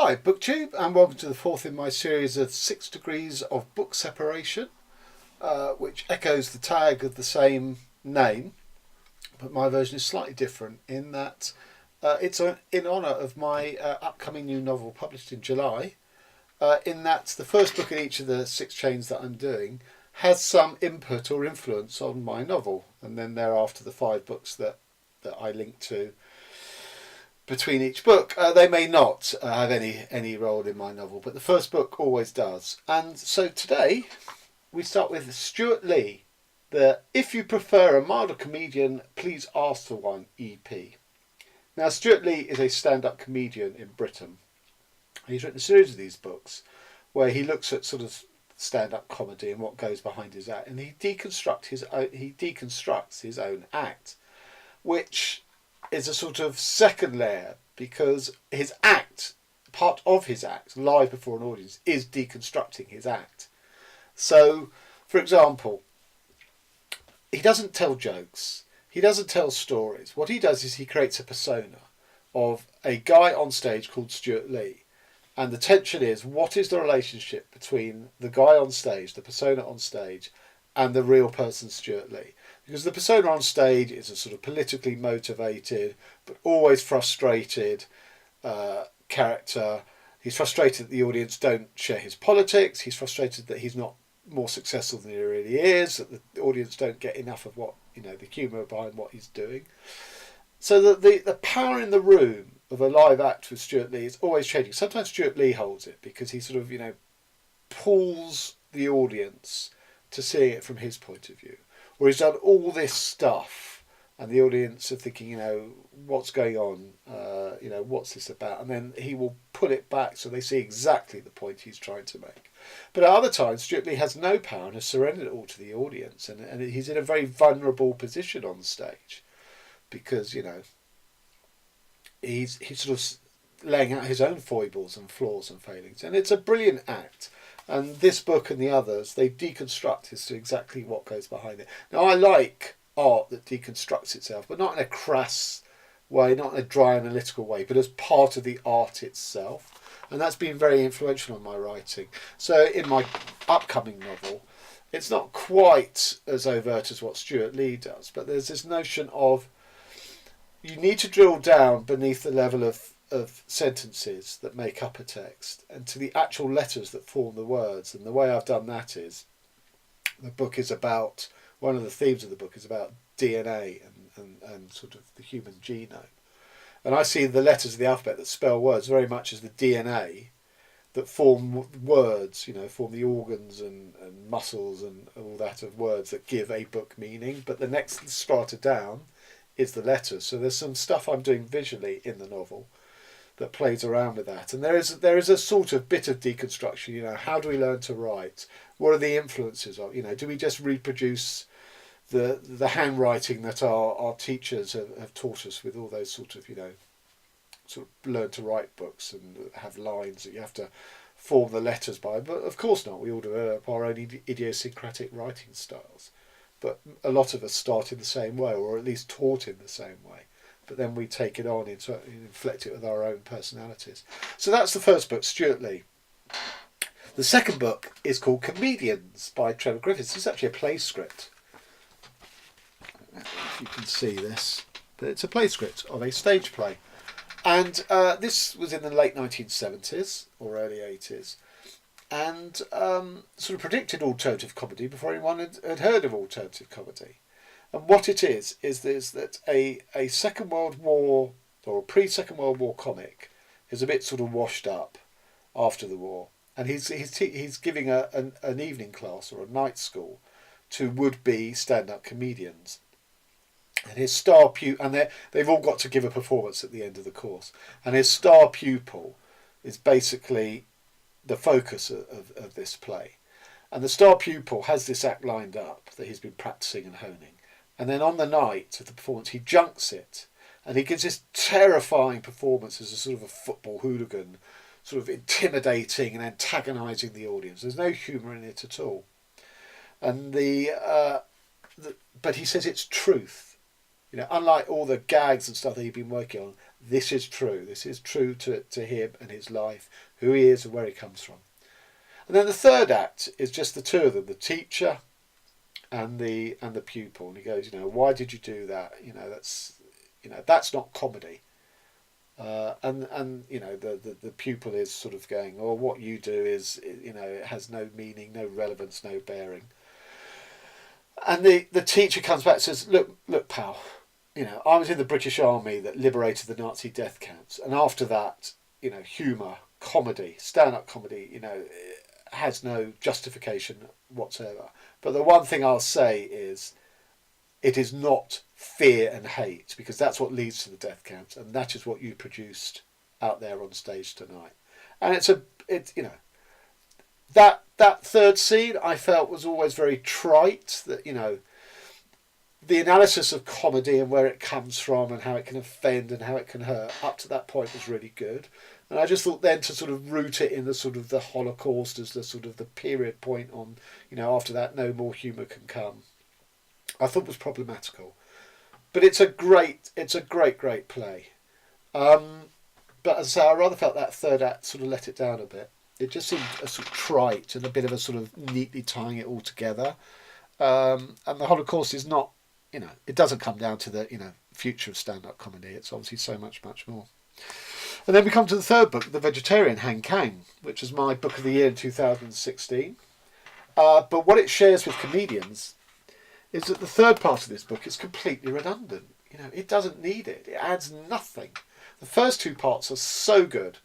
Hi, BookTube, and welcome to the fourth in my series of 6 degrees of book separation, which echoes the tag of the same name, but my version is slightly different in that it's in honour of my upcoming new novel published in July, in that the first book in each of the 6 chains that I'm doing has some input or influence on my novel, and then thereafter the 5 books that I link to between each book, they may not have any role in my novel, but the first book always does. And so today we start with Stewart Lee, the If You Prefer a Milder Comedian, Please Ask for One EP. Now, Stewart Lee is a stand-up comedian in Britain. He's written a series of these books where he looks at sort of stand-up comedy and what goes behind his act, and he deconstructs his own act, which is a sort of second layer, because his act, part of his act, live before an audience, is deconstructing his act. So, for example, he doesn't tell jokes, he doesn't tell stories. What he does is he creates a persona of a guy on stage called Stewart Lee. And the tension is, what is the relationship between the guy on stage, the persona on stage, and the real person Stewart Lee? Because the persona on stage is a sort of politically motivated but always frustrated character. He's frustrated that the audience don't share his politics. He's frustrated that he's not more successful than he really is, that the audience don't get enough of what, the humour behind what he's doing. So the power in the room of a live act with Stewart Lee is always changing. Sometimes Stewart Lee holds it because he sort of, pulls the audience to seeing it from his point of view. Or he's done all this stuff and the audience are thinking, what's going on, what's this about? And then he will pull it back so they see exactly the point he's trying to make. But at other times, Stewart Lee has no power and has surrendered it all to the audience. And he's in a very vulnerable position on stage because, he's sort of laying out his own foibles and flaws and failings. And it's a brilliant act. And this book and the others, they deconstruct as to exactly what goes behind it. Now, I like art that deconstructs itself, but not in a crass way, not in a dry analytical way, but as part of the art itself. And that's been very influential on my writing. So in my upcoming novel, it's not quite as overt as what Stewart Lee does, but there's this notion of you need to drill down beneath the level of sentences that make up a text and to the actual letters that form the words. And the way I've done that is the book is about, one of the themes of the book is about DNA and sort of the human genome. And I see the letters of the alphabet that spell words very much as the DNA that form words, form the organs and muscles and all that of words that give a book meaning. But the next strata down is the letters. So there's some stuff I'm doing visually in the novel that plays around with that, and there is a sort of bit of deconstruction. How do we learn to write? What are the influences of? Do we just reproduce the handwriting that our teachers have taught us with all those sort of learn to write books and have lines that you have to form the letters by? But of course not. We all develop our own idiosyncratic writing styles, but a lot of us start in the same way, or at least taught in the same way. But then we take it on and inflect it with our own personalities. So that's the first book, Stewart Lee. The second book is called Comedians by Trevor Griffiths. It's actually a play script. I don't know if you can see this, but it's a play script of a stage play. And this was in the late 1970s or early 80s. And sort of predicted alternative comedy before anyone had heard of alternative comedy. And what it is that a Second World War or a pre-Second World War comic is a bit sort of washed up after the war, and he's giving an evening class or a night school to would-be stand-up comedians, and his star pupil, and they've all got to give a performance at the end of the course, and his star pupil is basically the focus of this play, and the star pupil has this act lined up that he's been practicing and honing. And then on the night of the performance, he junks it. And he gives this terrifying performance as a sort of a football hooligan, sort of intimidating and antagonising the audience. There's no humour in it at all. And but he says it's truth. You know, unlike all the gags and stuff that he'd been working on, this is true. This is true to him and his life, who he is and where he comes from. And then the third act is just the two of them, the teacher and the pupil. And he goes, you know, why did you do that? You know, that's not comedy. And you know, the pupil is sort of going, oh, what you do is, you know, it has no meaning, no relevance, no bearing. And the teacher comes back and says, look, pal, you know, I was in the British Army that liberated the Nazi death camps, and after that, you know, humour, comedy, stand-up comedy, you know, has no justification whatsoever. But the one thing I'll say is, it is not fear and hate, because that's what leads to the death camps, and that is what you produced out there on stage tonight. And it's you know, that third scene I felt was always very trite. That, you know, the analysis of comedy and where it comes from and how it can offend and how it can hurt up to that point was really good. And I just thought then to sort of root it in the sort of the Holocaust as the sort of the period point on, you know, after that no more humour can come, I thought was problematical. But it's a great play. But as I say, I rather felt that third act sort of let it down a bit. It just seemed a sort of trite and a bit of a sort of neatly tying it all together. And the Holocaust is not, you know, it doesn't come down to the, you know, future of stand-up comedy. It's obviously so much more. And then we come to the third book, The Vegetarian, Kang, which is my book of the year in 2016. But what it shares with comedians is that the third part of this book is completely redundant. You know, it doesn't need it. It adds nothing. The first two parts are so good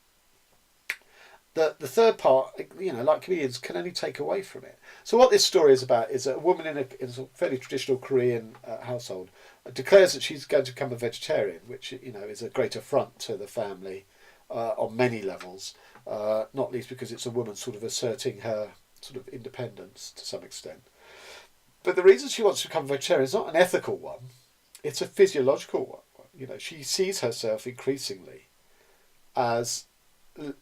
that the third part, you know, like comedians, can only take away from it. So what this story is about is a woman in a fairly traditional Korean household declares that she's going to become a vegetarian, which, you know, is a great affront to the family on many levels, not least because it's a woman sort of asserting her sort of independence to some extent. But the reason she wants to become a vegetarian is not an ethical one, it's a physiological one. You know, she sees herself increasingly as,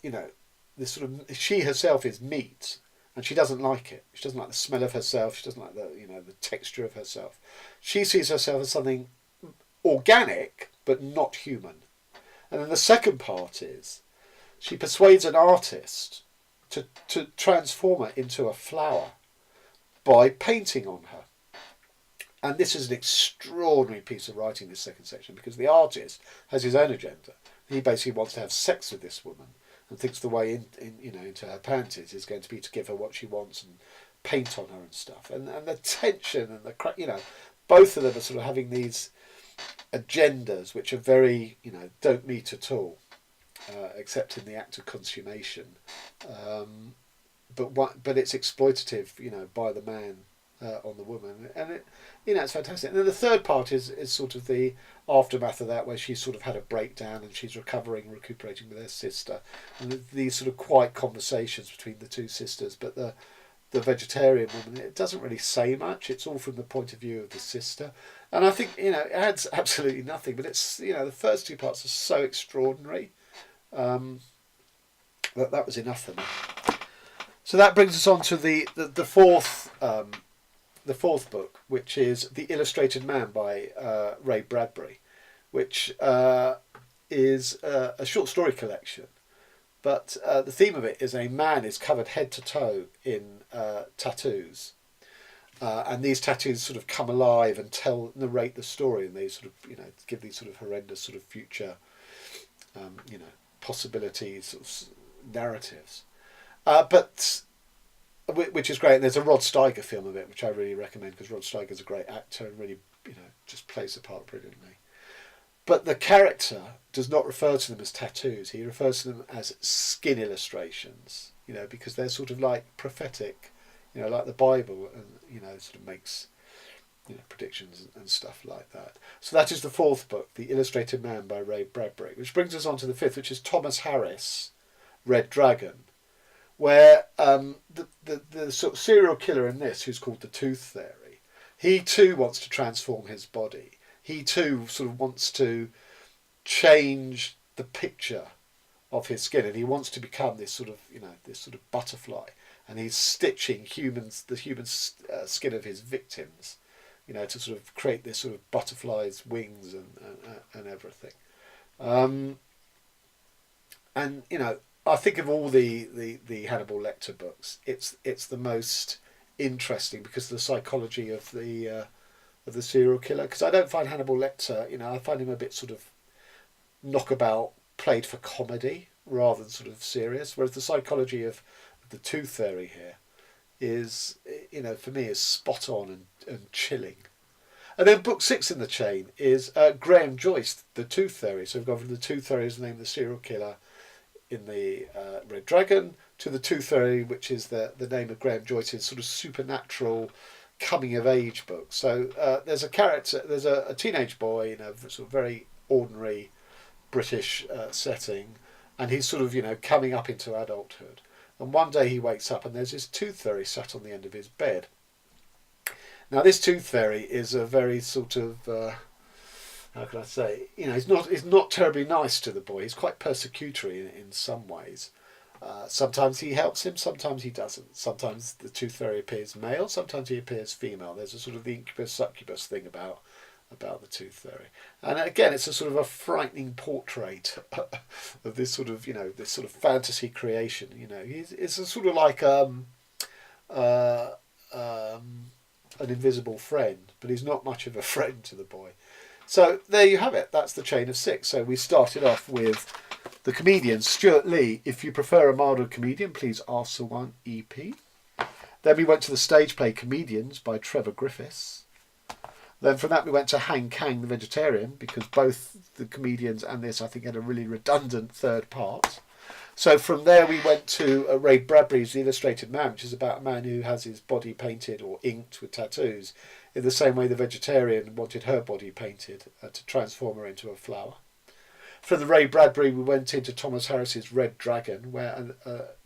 you know, this sort of, she herself is meat, and she doesn't like it. She doesn't like the smell of herself. She doesn't like the, you know, the texture of herself. She sees herself as something organic but not human. And then the second part is she persuades an artist to transform her into a flower by painting on her. And this is an extraordinary piece of writing, this second section, because the artist has his own agenda. He basically wants to have sex with this woman and thinks the way in you know, into her panties is going to be to give her what she wants and paint on her and stuff. And the tension and the, you know, both of them are sort of having these agendas which are very, you know, don't meet at all, except in the act of consummation. But it's exploitative, you know, by the man on the woman, and it, you know, it's fantastic. And then the third part is sort of the aftermath of that, where she's sort of had a breakdown and she's recuperating with her sister, and these sort of quiet conversations between the two sisters. But the vegetarian woman, it doesn't really say much. It's all from the point of view of the sister, and I think, you know, it adds absolutely nothing. But it's, you know, the first two parts are so extraordinary that was enough for me. So that brings us on to the fourth book, which is The Illustrated Man by Ray Bradbury, which is a short story collection. But the theme of it is a man is covered head to toe in tattoos. And these tattoos sort of come alive and narrate the story, and they sort of, you know, give these sort of horrendous sort of future, you know, possibilities, sort of narratives. But which is great. And there's a Rod Steiger film of it, which I really recommend, because Rod Steiger's a great actor and really, you know, just plays the part brilliantly. But the character does not refer to them as tattoos. He refers to them as skin illustrations, you know, because they're sort of like prophetic, you know, like the Bible, and, you know, sort of makes, you know, predictions and stuff like that. So that is the fourth book, The Illustrated Man by Ray Bradbury, which brings us on to the fifth, which is Thomas Harris, Red Dragon, where the sort of serial killer in this, who's called the Tooth Fairy, he too wants to transform his body. He too sort of wants to change the picture of his skin, and he wants to become this sort of, you know, this sort of butterfly, and he's stitching the human skin of his victims, to sort of create this sort of butterfly's wings and everything. Um, and I think of all the Hannibal Lecter books, it's the most interesting because of the psychology of the serial killer. Because I don't find Hannibal Lecter, I find him a bit sort of knockabout, played for comedy rather than sort of serious. Whereas the psychology of the Tooth Fairy here is, for me, is spot on and chilling. And then book 6 in the chain is Graham Joyce, the Tooth Fairy. So we've gone from the Tooth Fairy as the name of the serial killer in the Red Dragon to the Tooth Fairy, which is the name of Graham Joyce's sort of supernatural coming of age book. So there's a character, there's a teenage boy in a sort of very ordinary British setting, and he's sort of coming up into adulthood. And one day he wakes up and there's this Tooth Fairy sat on the end of his bed. Now this Tooth Fairy is a very sort of how can I say? He's not terribly nice to the boy. He's quite persecutory in some ways. Sometimes he helps him, sometimes he doesn't. Sometimes the Tooth Fairy appears male, sometimes he appears female. There's a sort of the incubus succubus thing about the Tooth Fairy, and again, it's a sort of a frightening portrait of this sort of this sort of fantasy creation. It's a sort of like an invisible friend, but he's not much of a friend to the boy. So there you have it. That's the chain of 6. So we started off with the comedian Stewart Lee. If you prefer a milder comedian, please ask for one EP. Then we went to the stage play Comedians by Trevor Griffiths. Then from that we went to Kang the Vegetarian, because both the comedians and this I think had a really redundant third part. So from there we went to Ray Bradbury's The Illustrated Man, which is about a man who has his body painted or inked with tattoos, in the same way the vegetarian wanted her body painted to transform her into a flower. From the Ray Bradbury we went into Thomas Harris's Red Dragon, where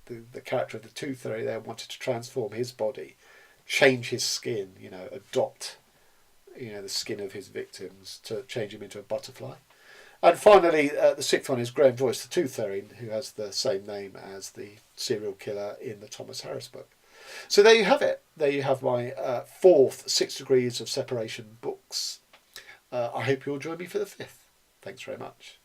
the character of the Tooth Fairy there wanted to transform his body, change his skin, adopt the skin of his victims to change him into a butterfly. And finally, the 6th one is Graham Joyce, the Tooth Fairy, who has the same name as the serial killer in the Thomas Harris book. So there you have it. There you have my 4th 6 Degrees of Separation books. I hope you'll join me for the 5th. Thanks very much.